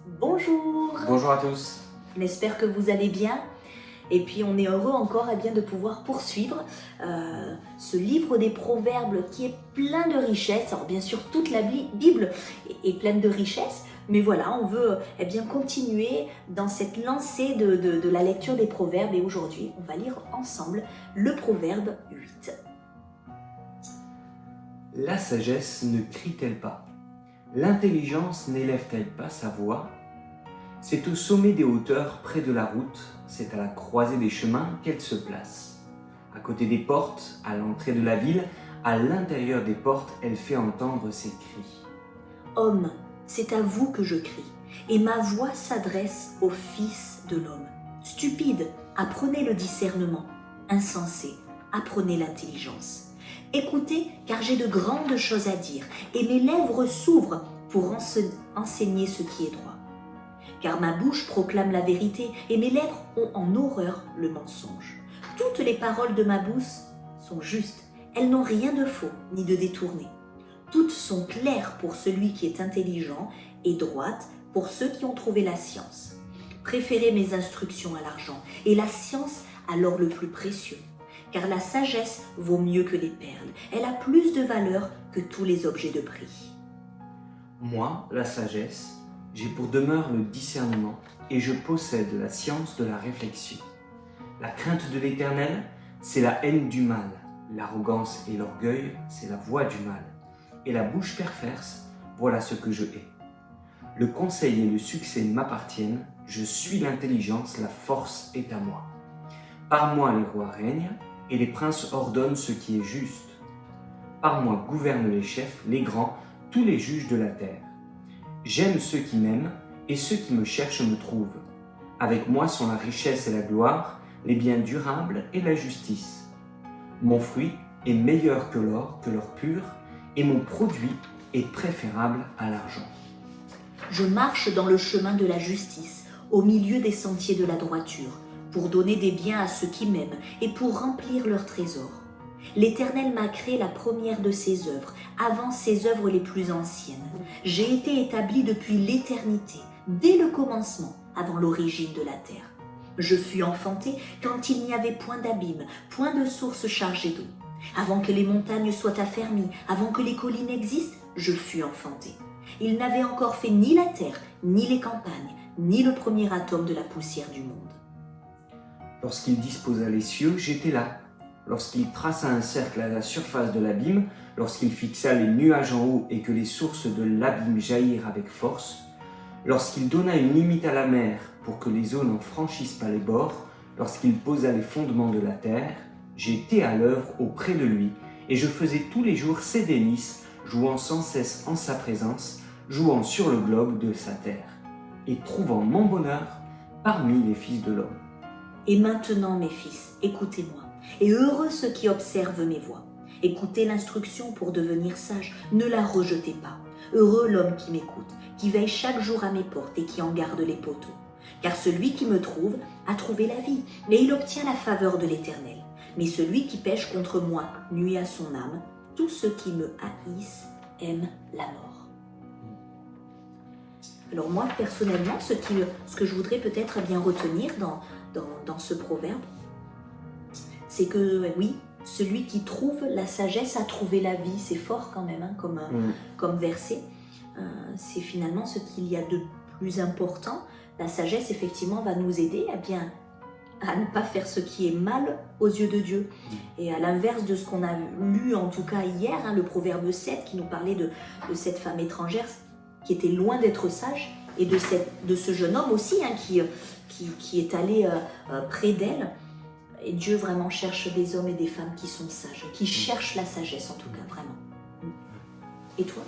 Bonjour, Bonjour à tous. on espère que vous allez bien et puis on est heureux encore de pouvoir poursuivre ce livre des proverbes qui est plein de richesses. Alors bien sûr toute la Bible est pleine de richesses, mais voilà, on veut continuer dans cette lancée de la lecture des proverbes et aujourd'hui on va lire ensemble le proverbe 8. La sagesse ne crie-t-elle pas? L'intelligence n'élève-t-elle pas sa voix? C'est au sommet des hauteurs, près de la route, c'est à la croisée des chemins qu'elle se place. À côté des portes, à l'entrée de la ville, à l'intérieur des portes, elle fait entendre ses cris. Homme, c'est à vous que je crie, et ma voix s'adresse au Fils de l'homme. Stupide, apprenez le discernement. Insensé, apprenez l'intelligence. Écoutez, car j'ai de grandes choses à dire, et mes lèvres s'ouvrent pour enseigner ce qui est droit. Car ma bouche proclame la vérité, et mes lèvres ont en horreur le mensonge. Toutes les paroles de ma bouche sont justes, elles n'ont rien de faux ni de détourné. Toutes sont claires pour celui qui est intelligent et droites pour ceux qui ont trouvé la science. Préférez mes instructions à l'argent et la science à l'or le plus précieux. Car la sagesse vaut mieux que les perles. Elle a plus de valeur que tous les objets de prix. Moi, la sagesse, j'ai pour demeure le discernement et je possède la science de la réflexion. La crainte de l'Éternel, c'est la haine du mal. L'arrogance et l'orgueil, c'est la voie du mal. Et la bouche perverse, voilà ce que je hais. Le conseil et le succès m'appartiennent, je suis l'intelligence, la force est à moi. Par moi les rois règnent, et les princes ordonnent ce qui est juste. Par moi gouvernent les chefs, les grands, tous les juges de la terre. J'aime ceux qui m'aiment, et ceux qui me cherchent me trouvent. Avec moi sont la richesse et la gloire, les biens durables et la justice. Mon fruit est meilleur que l'or pur, et mon produit est préférable à l'argent. Je marche dans le chemin de la justice, au milieu des sentiers de la droiture, pour donner des biens à ceux qui m'aiment et pour remplir leurs trésors. L'Éternel m'a créé la première de ses œuvres, avant ses œuvres les plus anciennes. J'ai été établi depuis l'éternité, dès le commencement, avant l'origine de la terre. Je fus enfanté quand il n'y avait point d'abîme, point de source chargée d'eau. Avant que les montagnes soient affermies, avant que les collines existent, je fus enfanté. Il n'avait encore fait ni la terre, ni les campagnes, ni le premier atome de la poussière du monde. Lorsqu'il disposa les cieux, j'étais là. Lorsqu'il traça un cercle à la surface de l'abîme, lorsqu'il fixa les nuages en haut et que les sources de l'abîme jaillirent avec force, lorsqu'il donna une limite à la mer pour que les eaux n'en franchissent pas les bords, lorsqu'il posa les fondements de la terre, j'étais à l'œuvre auprès de lui et je faisais tous les jours ses délices, jouant sans cesse en sa présence, jouant sur le globe de sa terre et trouvant mon bonheur parmi les fils de l'homme. Et maintenant, mes fils, écoutez-moi, et heureux ceux qui observent mes voies. Écoutez l'instruction pour devenir sage, ne la rejetez pas. Heureux l'homme qui m'écoute, qui veille chaque jour à mes portes et qui en garde les poteaux. Car celui qui me trouve a trouvé la vie, mais il obtient la faveur de l'Éternel. Mais celui qui pêche contre moi nuit à son âme. Tous ceux qui me haïssent aiment la mort. Alors moi, personnellement, ce que je voudrais peut-être bien retenir dans ce proverbe, c'est que oui, celui qui trouve la sagesse a trouvé la vie. C'est fort quand même comme verset. C'est finalement ce qu'il y a de plus important. La sagesse, effectivement, va nous aider à ne pas faire ce qui est mal aux yeux de Dieu. Et à l'inverse de ce qu'on a lu, en tout cas hier, le proverbe 7, qui nous parlait de cette femme étrangère qui était loin d'être sage, et de ce jeune homme aussi qui est allé près d'elle. Et Dieu vraiment cherche des hommes et des femmes qui sont sages, qui cherchent la sagesse en tout cas, vraiment. Et toi,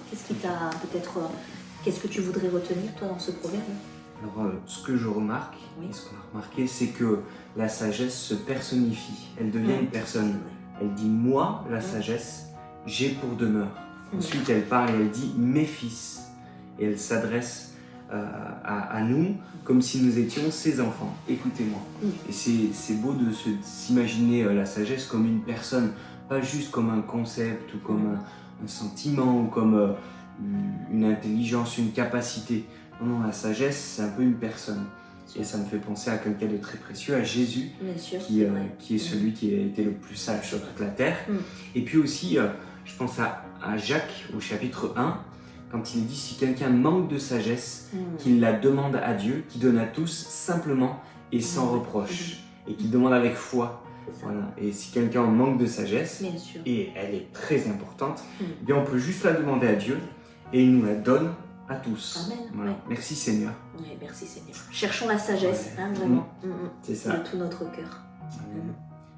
qu'est-ce que tu voudrais retenir toi dans ce proverbe? Alors, ce que je remarque, et ce qu'on a remarqué, c'est que la sagesse se personnifie, elle devient une personne. Elle dit « moi, la sagesse, j'ai pour demeure ». Ensuite, elle parle et elle dit « mes fils ». Et elle s'adresse à nous comme si nous étions ses enfants. Écoutez-moi. Et c'est beau de s'imaginer la sagesse comme une personne, pas juste comme un concept ou comme un sentiment ou comme une intelligence, une capacité, Non, la sagesse, c'est un peu une personne. Et ça me fait penser à quelqu'un de très précieux, à Jésus, Bien sûr, qui, c'est vrai. qui est celui qui a été le plus sage sur toute la terre. Mm. Et puis aussi, je pense à Jacques au chapitre 1, quand il dit si quelqu'un manque de sagesse, qu'il la demande à Dieu, qui donne à tous simplement et sans reproche, et qu'il demande avec foi. C'est ça. Voilà. Et si quelqu'un manque de sagesse, Bien sûr. et elle est très importante, eh bien on peut juste la demander à Dieu et il nous la donne à tous. Amen. Voilà. Ouais. Merci Seigneur. Oui, merci Seigneur. Cherchons la sagesse, Ouais. hein, vraiment, C'est ça. de tout notre cœur.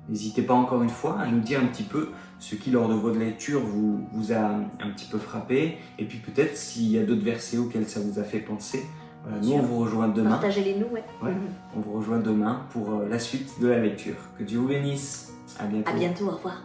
N'hésitez pas encore une fois à nous dire un petit peu ce qui lors de votre lecture vous a un petit peu frappé et puis peut-être s'il y a d'autres versets auxquels ça vous a fait penser. Voilà, nous on vous rejoint demain. Partagez-les nous, ouais. Ouais, on vous rejoint demain pour la suite de la lecture. Que Dieu vous bénisse. À bientôt. À bientôt, au revoir.